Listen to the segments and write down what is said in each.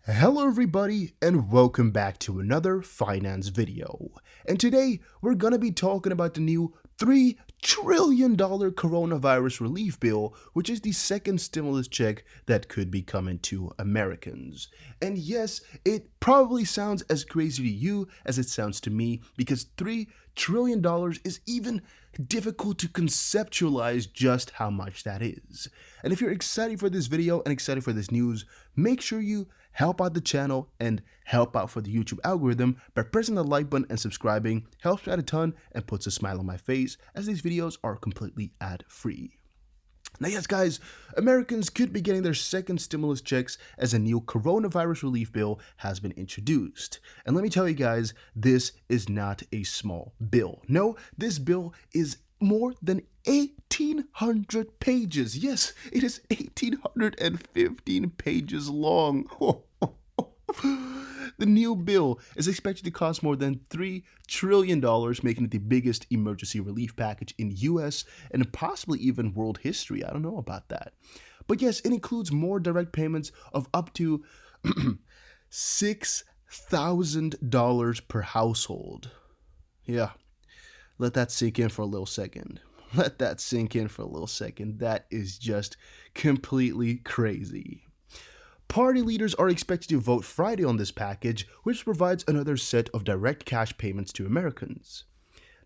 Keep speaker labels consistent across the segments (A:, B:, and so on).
A: Hello everybody and welcome back to another finance video. And today we're gonna be talking about the new $3 trillion coronavirus relief bill, which is the second stimulus check that could be coming to Americans. And yes, it probably sounds as crazy to you as it sounds to me because $3 trillion is even difficult to conceptualize just how much that is. And if you're excited for this video and excited for this news, make sure you help out the channel and help out for the YouTube algorithm by pressing the like button and subscribing. Helps me out a ton and puts a smile on my face as these videos are completely ad-free. Now yes guys, Americans could be getting their second stimulus checks as a new coronavirus relief bill has been introduced. And let me tell you guys, this is not a small bill. No, this bill is more than 1,800 pages. Yes, it is 1,815 pages long. The new bill is expected to cost more than $3 trillion, making it the biggest emergency relief package in US and possibly even world history. I don't know about that. But yes, it includes more direct payments of up to $6,000 per household. Yeah, let that sink in for a little second. Let that sink in for a little second. That is just completely crazy. Party leaders are expected to vote Friday on this package, which provides another set of direct cash payments to Americans.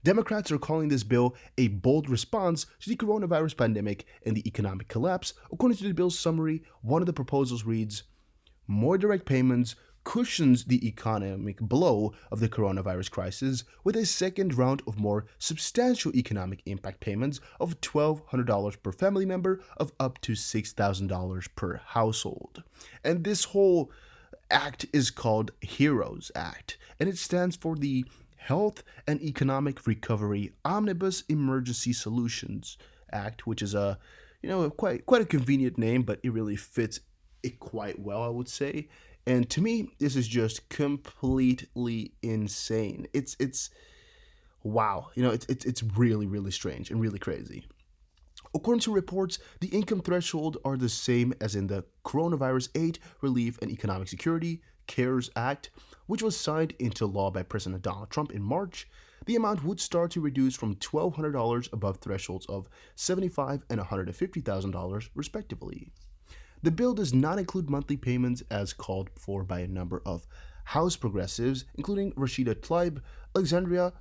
A: Democrats are calling this bill a bold response to the coronavirus pandemic and the economic collapse. According to the bill's summary, one of the proposals reads, "More direct payments cushions the economic blow of the coronavirus crisis with a second round of more substantial economic impact payments of $1,200 per family member of up to $6,000 per household." And this whole act is called HEROES Act, and it stands for the Health and Economic Recovery Omnibus Emergency Solutions Act, which is a quite a convenient name, but it really fits it quite well, I would say. And to me, this is just completely insane. It's wow. It's really strange and really crazy. According to reports, the income threshold are the same as in the Coronavirus Aid, Relief, and Economic Security (CARES Act), which was signed into law by President Donald Trump in March. The amount would start to reduce from $1,200 above thresholds of $75,000 and $150,000 respectively. The bill does not include monthly payments as called for by a number of House progressives, including Rashida Tlaib, Alexandria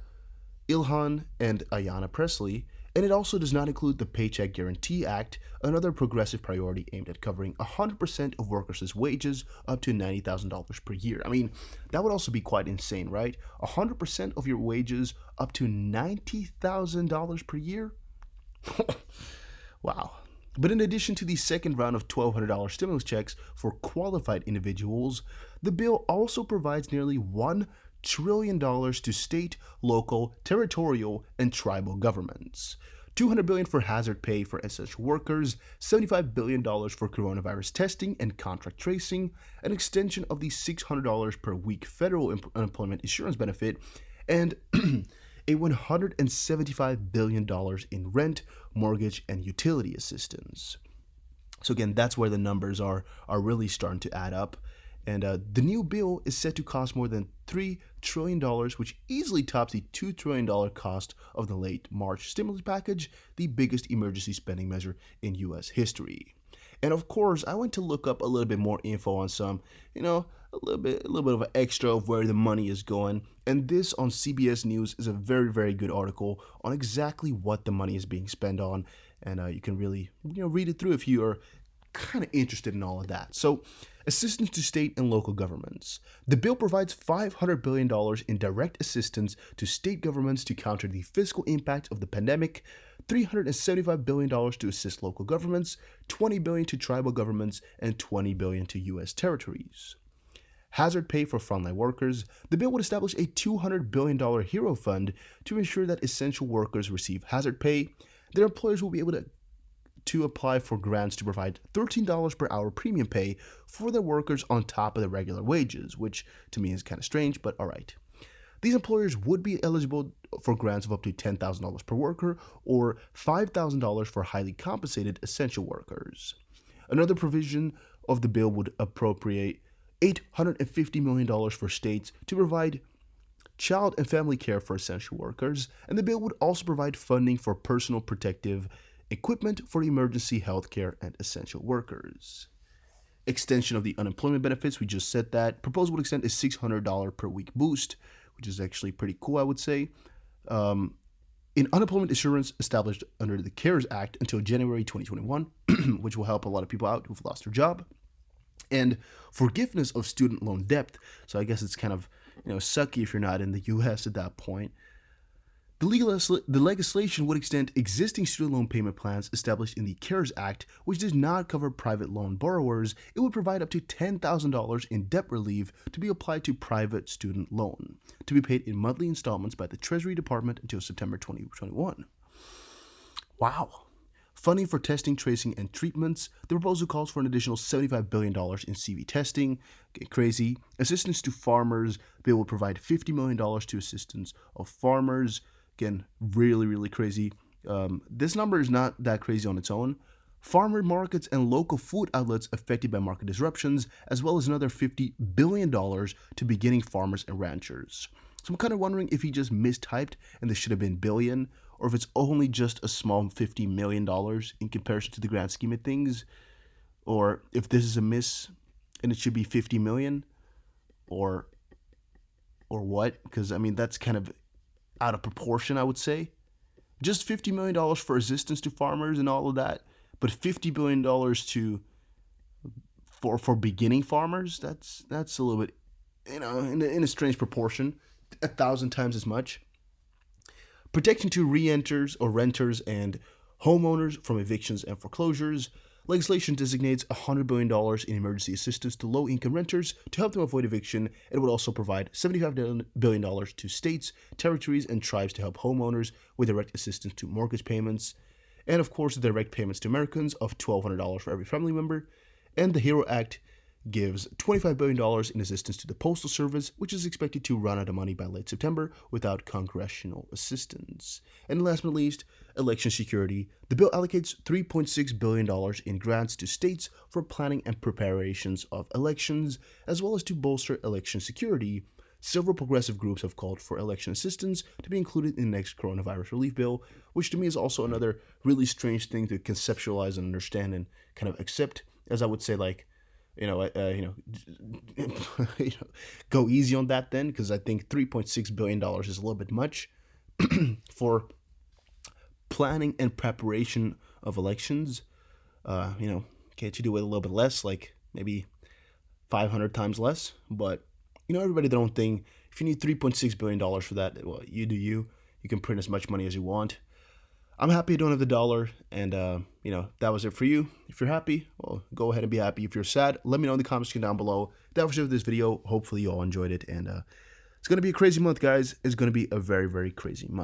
A: Ilhan, and Ayanna Pressley, and it also does not include the Paycheck Guarantee Act, another progressive priority aimed at covering 100% of workers' wages up to $90,000 per year. I mean, that would also be quite insane, right? 100% of your wages up to $90,000 per year? Wow. But in addition to the second round of $1,200 stimulus checks for qualified individuals, the bill also provides nearly $1 trillion to state, local, territorial, and tribal governments. $200 billion for hazard pay for essential workers, $75 billion for coronavirus testing and contract tracing, an extension of the $600 per week federal unemployment insurance benefit, and a $175 billion in rent, mortgage, and utility assistance. So again, that's where the numbers are really starting to add up. And the new bill is set to cost more than $3 trillion, which easily tops the $2 trillion cost of the late March stimulus package, the biggest emergency spending measure in U.S. history. And of course, I went to look up a little bit more info on some, a little bit of an extra of where the money is going. And this on CBS News is a very good article on exactly what the money is being spent on. And you can really, read it through if you are kind of interested in all of that. So, assistance to state and local governments. The bill provides $500 billion in direct assistance to state governments to counter the fiscal impact of the pandemic, $375 billion to assist local governments, $20 billion to tribal governments, and $20 billion to U.S. territories. Hazard pay for frontline workers. The bill would establish a $200 billion HERO fund to ensure that essential workers receive hazard pay. Their employers will be able to apply for grants to provide $13 per hour premium pay for their workers on top of their regular wages, which to me is kind of strange, but all right. These employers would be eligible for grants of up to $10,000 per worker or $5,000 for highly compensated essential workers. Another provision of the bill would appropriate $850 million for states to provide child and family care for essential workers, and the bill would also provide funding for personal protective equipment for emergency healthcare and essential workers. Extension of the unemployment benefits, we just said that. Proposal would extend a $600 per week boost, which is actually pretty cool, I would say. In unemployment insurance established under the CARES Act until January 2021, which will help a lot of people out who've lost their job. And forgiveness of student loan debt. So I guess it's kind of sucky if you're not in the U.S. at that point. The legislation would extend existing student loan payment plans established in the CARES Act, which does not cover private loan borrowers. It would provide up to $10,000 in debt relief to be applied to private student loan, to be paid in monthly installments by the Treasury Department until September 2021. Wow. Funding for testing, tracing, and treatments. The proposal calls for an additional $75 billion in CV testing. Get crazy. Assistance to farmers. The bill will provide $50 million to assistance of farmers. Again, really, really crazy. This number is not that crazy on its own. Farmer markets and local food outlets affected by market disruptions, as well as another $50 billion to beginning farmers and ranchers. So I'm kind of wondering if he just mistyped and this should have been billion, or if it's only just a small $50 million in comparison to the grand scheme of things, or if this is a miss and it should be 50 million, or what? Because I mean, that's kind of out of proportion, I would say. Just $50 million for assistance to farmers and all of that, but $50 billion for beginning farmers, that's a little bit, in a strange proportion, 1,000 times as much. Protection to renters and homeowners from evictions and foreclosures. Legislation designates $100 billion in emergency assistance to low-income renters to help them avoid eviction. It would also provide $75 billion to states, territories, and tribes to help homeowners with direct assistance to mortgage payments. And of course, the direct payments to Americans of $1,200 for every family member. And the HERO Act gives $25 billion in assistance to the Postal Service, which is expected to run out of money by late September without congressional assistance. And last but not least, election security. The bill allocates $3.6 billion in grants to states for planning and preparations of elections, as well as to bolster election security. Several progressive groups have called for election assistance to be included in the next coronavirus relief bill, which to me is also another really strange thing to conceptualize and understand and kind of accept, as I would say, like, go easy on that then, because I think $3.6 billion is a little bit much for planning and preparation of elections. Can't you do it a little bit less, like maybe 500 times less? But, everybody their own thing. If you need $3.6 billion for that, well, you do you. You can print as much money as you want. I'm happy I don't have the dollar, and, that was it for you. If you're happy, well, go ahead and be happy. If you're sad, let me know in the comments section down below. That was it for this video. Hopefully you all enjoyed it, and it's going to be a crazy month, guys. It's going to be a very, very crazy month.